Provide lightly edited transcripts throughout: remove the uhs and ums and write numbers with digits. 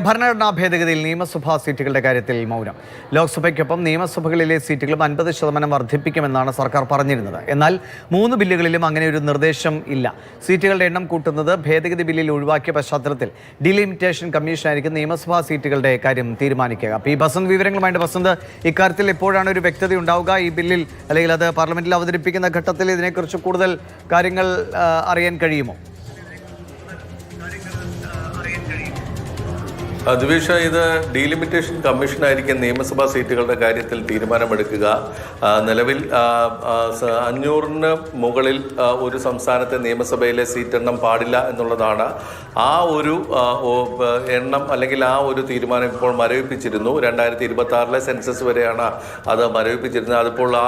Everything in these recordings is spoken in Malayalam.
ഭരണഘടനാ ഭേദഗതിയിൽ നിയമസഭാ സീറ്റുകളുടെ കാര്യത്തിൽ മൗനം. ലോക്സഭയ്ക്കൊപ്പം നിയമസഭകളിലെ സീറ്റുകളും 50% വർദ്ധിപ്പിക്കുമെന്നാണ് സർക്കാർ പറഞ്ഞിരുന്നത്. എന്നാൽ 3 ബില്ലുകളിലും അങ്ങനെ ഒരു നിർദ്ദേശം ഇല്ല. സീറ്റുകളുടെ എണ്ണം കൂട്ടുന്നത് ഭേദഗതി ബില്ലിൽ ഒഴിവാക്കിയ പശ്ചാത്തലത്തിൽ ഡിലിമിറ്റേഷൻ കമ്മീഷനായിരിക്കും നിയമസഭാ സീറ്റുകളുടെ കാര്യം തീരുമാനിക്കുക. പി ബസന്ത് വിവരങ്ങളുമായിട്ട് ബസന്ത്, ഇക്കാര്യത്തിൽ എപ്പോഴാണ് ഒരു വ്യക്തത ഉണ്ടാവുക? ഈ ബില്ലിൽ അല്ലെങ്കിൽ അത് പാർലമെന്റിൽ അവതരിപ്പിക്കുന്ന ഘട്ടത്തിൽ ഇതിനെക്കുറിച്ച് കൂടുതൽ കാര്യങ്ങൾ അറിയാൻ കഴിയുമോ? ദിവേഷ, ഇത് ഡീലിമിറ്റേഷൻ കമ്മീഷനായിരിക്കും നിയമസഭാ സീറ്റുകളുടെ കാര്യത്തിൽ തീരുമാനമെടുക്കുക. നിലവിൽ 500-ന് മുകളിൽ ഒരു സംസ്ഥാനത്തെ നിയമസഭയിലെ സീറ്റെണ്ണം പാടില്ല എന്നുള്ളതാണ്. ആ ഒരു എണ്ണം അല്ലെങ്കിൽ ആ ഒരു തീരുമാനം ഇപ്പോൾ മരവിപ്പിച്ചിരുന്നു. 2026 സെൻസസ് വരെയാണ് അത് മരവിപ്പിച്ചിരുന്നത്. അതിപ്പോൾ ആ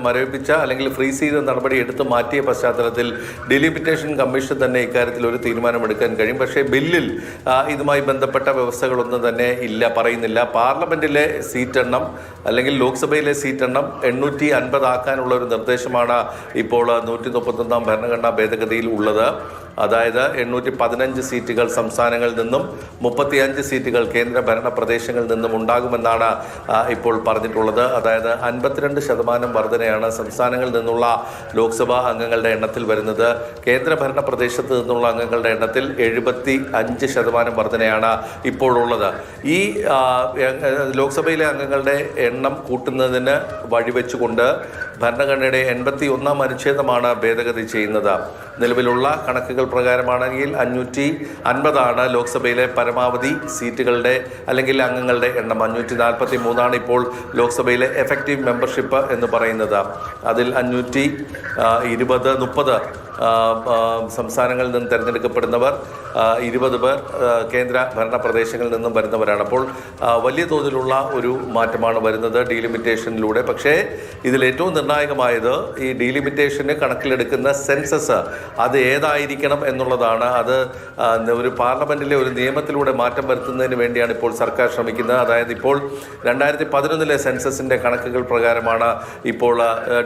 മരവിപ്പിച്ച അല്ലെങ്കിൽ ഫ്രീസ് ചെയ്ത നടപടി എടുത്ത് മാറ്റിയ പശ്ചാത്തലത്തിൽ ഡീലിമിറ്റേഷൻ കമ്മീഷൻ തന്നെ ഇക്കാര്യത്തിൽ ഒരു തീരുമാനമെടുക്കാൻ കഴിയും. പക്ഷേ ബില്ലിൽ ഇതുമായി ബന്ധപ്പെട്ട വ്യവസ്ഥകളൊന്നും തന്നെ പറയുന്നില്ല. പാർലമെന്റിലെ സീറ്റെണ്ണം അല്ലെങ്കിൽ ലോക്സഭയിലെ സീറ്റെണ്ണം 850 ആക്കാനുള്ള ഒരു നിർദ്ദേശമാണ് ഇപ്പോൾ 131 ഭരണഘടനാ ഭേദഗതിയിൽ ഉള്ളത്. അതായത് 815 സീറ്റുകൾ സംസ്ഥാനങ്ങളിൽ നിന്നും 35 സീറ്റുകൾ കേന്ദ്ര ഭരണ പ്രദേശങ്ങളിൽ നിന്നും ഉണ്ടാകുമെന്നാണ് ഇപ്പോൾ പറഞ്ഞിട്ടുള്ളത്. അതായത് 52% വർധനയാണ് സംസ്ഥാനങ്ങളിൽ നിന്നുള്ള ലോക്സഭാ അംഗങ്ങളുടെ എണ്ണത്തിൽ വരുന്നത്. കേന്ദ്ര ഭരണ പ്രദേശത്ത് നിന്നുള്ള അംഗങ്ങളുടെ എണ്ണത്തിൽ 75% വർധനയാണ് ഇപ്പോൾ ഉള്ളത്. ഈ ലോക്സഭയിലെ അംഗങ്ങളുടെ എണ്ണം കൂട്ടുന്നതിന് വഴിവെച്ചുകൊണ്ട് ഭരണഘടനയുടെ 81-ാം അനുച്ഛേദമാണ് ഭേദഗതി ചെയ്യുന്നത്. നിലവിലുള്ള കണക്കുകൾ പ്രകാരമാണെങ്കിൽ 550 ലോക്സഭയിലെ പരമാവധി സീറ്റുകളുടെ അല്ലെങ്കിൽ അംഗങ്ങളുടെ എണ്ണം. 543 ഇപ്പോൾ ലോക്സഭയിലെ എഫക്റ്റീവ് മെമ്പർഷിപ്പ് എന്ന് പറയുന്നത്. അതിൽ 520-30 സംസ്ഥാനങ്ങളിൽ നിന്ന് തിരഞ്ഞെടുക്കപ്പെടുന്നവർ, 20 പേർ കേന്ദ്ര ഭരണ പ്രദേശങ്ങളിൽ നിന്നും വരുന്നവരാണ്. അപ്പോൾ വലിയ തോതിലുള്ള ഒരു മാറ്റമാണ് വരുന്നത് ഡീലിമിറ്റേഷനിലൂടെ. പക്ഷേ ഇതിൽ ഏറ്റവും നിർണായകമായത് ഈ ഡീലിമിറ്റേഷന് കണക്കിലെടുക്കുന്ന സെൻസസ് അത് ഏതായിരിക്കണം എന്നുള്ളതാണ്. അത് ഒരു പാർലമെന്റിലെ ഒരു നിയമത്തിലൂടെ മാറ്റം വരുത്തുന്നതിന് വേണ്ടിയാണ് ഇപ്പോൾ സർക്കാർ ശ്രമിക്കുന്നത്. അതായത് ഇപ്പോൾ 2011 സെൻസസിന്റെ കണക്കുകൾ പ്രകാരമാണ് ഇപ്പോൾ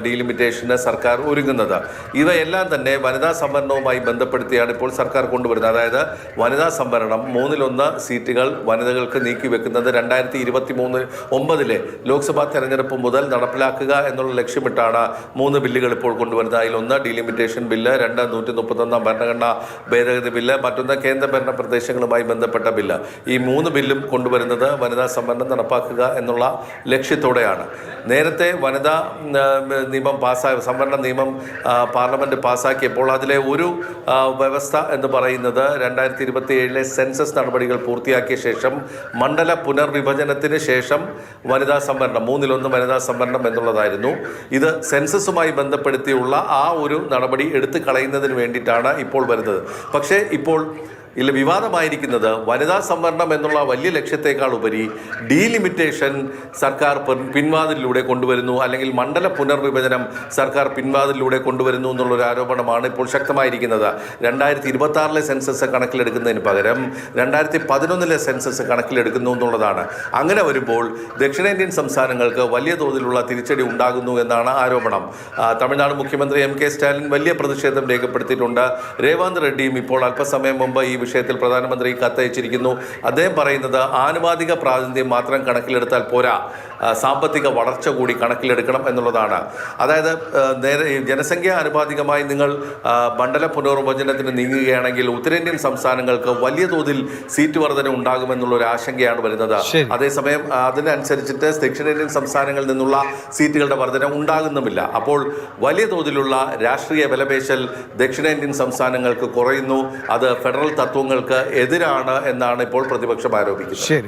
ഡീലിമിറ്റേഷന് സർക്കാർ ഒരുങ്ങുന്നത്. ഇവയെല്ലാം തന്നെ വനിതാ സംവരണവുമായി ബന്ധപ്പെടുത്തിയാണ് ഇപ്പോൾ സർക്കാർ കൊണ്ടുവരുന്നത്. അതായത് വനിതാ സംവരണം 1/3 സീറ്റുകൾ വനിതകൾക്ക് നീക്കിവെക്കുന്നത് 2023-9 ലോക്സഭാ തെരഞ്ഞെടുപ്പ് മുതൽ നടപ്പിലാക്കുക എന്നുള്ള ലക്ഷ്യമിട്ടാണ് 3 ബില്ലുകൾ ഇപ്പോൾ കൊണ്ടുവരുന്നത്. അതിലൊന്ന് ഡീലിമിറ്റേഷൻ ബില്ല്, 131 ഭരണഘടനാ ഭേദഗതി ബില്ല്, മറ്റൊന്ന് കേന്ദ്ര ഭരണ പ്രദേശങ്ങളുമായി ബന്ധപ്പെട്ട ബില്ല്. ഈ 3 ബില്ലും കൊണ്ടുവരുന്നത് വനിതാ സംവരണം നടപ്പാക്കുക എന്നുള്ള ലക്ഷ്യത്തോടെയാണ്. നേരത്തെ വനിതാ നിയമം സംവരണ നിയമം പാർലമെന്റ് പാസ്സാക്കിയപ്പോൾ അതിലെ ഒരു വ്യവസ്ഥ എന്ന് പറയുന്നത് 2027 സെൻസസ് നടപടികൾ പൂർത്തിയാക്കിയ ശേഷം മണ്ഡല പുനർവിഭജനത്തിന് ശേഷം വനിതാ സംവരണം 1/3 വനിതാ സംവരണം എന്നുള്ളതായിരുന്നു. ഇത് സെൻസസുമായി ബന്ധപ്പെടുത്തിയുള്ള ആ ഒരു നടപടി എടുത്തു കളയുന്നതിന് വേണ്ടിയിട്ടാണ് ഇപ്പോൾ വരുന്നത്. പക്ഷേ ഇപ്പോൾ വിവാദമായിരിക്കുന്നത് വനിതാ സംവരണം എന്നുള്ള വലിയ ലക്ഷ്യത്തെക്കാൾ ഉപരി ഡീലിമിറ്റേഷൻ സർക്കാർ പിൻവാതിലൂടെ കൊണ്ടുവരുന്നു, അല്ലെങ്കിൽ മണ്ഡല പുനർവിഭജനം സർക്കാർ പിൻവാതിലൂടെ കൊണ്ടുവരുന്നു എന്നുള്ളൊരു ആരോപണമാണ് ഇപ്പോൾ ശക്തമായിരിക്കുന്നത്. 2026 സെൻസസ് കണക്കിലെടുക്കുന്നതിന് പകരം 2011 സെൻസസ് കണക്കിലെടുക്കുന്നു എന്നുള്ളതാണ്. അങ്ങനെ വരുമ്പോൾ ദക്ഷിണേന്ത്യൻ സംസ്ഥാനങ്ങൾക്ക് വലിയ തോതിലുള്ള തിരിച്ചടി ഉണ്ടാകുന്നു എന്നാണ് ആരോപണം. തമിഴ്നാട് മുഖ്യമന്ത്രി MK സ്റ്റാലിൻ വലിയ പ്രതിഷേധം രേഖപ്പെടുത്തിയിട്ടുണ്ട്. രേവന്ത് റെഡ്ഡിയും ഇപ്പോൾ അല്പസമയം മുമ്പ് ഈ വിഷയത്തിൽ പ്രധാനമന്ത്രി കത്തയച്ചിരിക്കുന്നു. അദ്ദേഹം പറയുന്നത് ആനുപാതിക പ്രാതിനിധ്യം മാത്രം കണക്കിലെടുത്താൽ പോരാ, സാമ്പത്തിക വളർച്ച കൂടി കണക്കിലെടുക്കണം എന്നുള്ളതാണ്. അതായത് ജനസംഖ്യ ആനുപാതികമായി നിങ്ങൾ മണ്ഡല പുനർവിഭജനത്തിന് നീങ്ങുകയാണെങ്കിൽ ഉത്തരേന്ത്യൻ സംസ്ഥാനങ്ങൾക്ക് വലിയ തോതിൽ സീറ്റ് വർധന ഉണ്ടാകുമെന്നുള്ളൊരു ആശങ്കയാണ് വരുന്നത്. അതേസമയം അതിനനുസരിച്ചിട്ട് ദക്ഷിണേന്ത്യൻ സംസ്ഥാനങ്ങളിൽ നിന്നുള്ള സീറ്റുകളുടെ വർധന ഉണ്ടാകുന്നുമില്ല. അപ്പോൾ വലിയ തോതിലുള്ള രാഷ്ട്രീയ വിലപേശൽ ദക്ഷിണേന്ത്യൻ സംസ്ഥാനങ്ങൾക്ക് കുറയുന്നു. അത് ഫെഡറൽ തത്വങ്ങൾക്ക് എതിരാണ് എന്നാണ് ഇപ്പോൾ പ്രതിപക്ഷം ആരോപിക്കുന്നത്.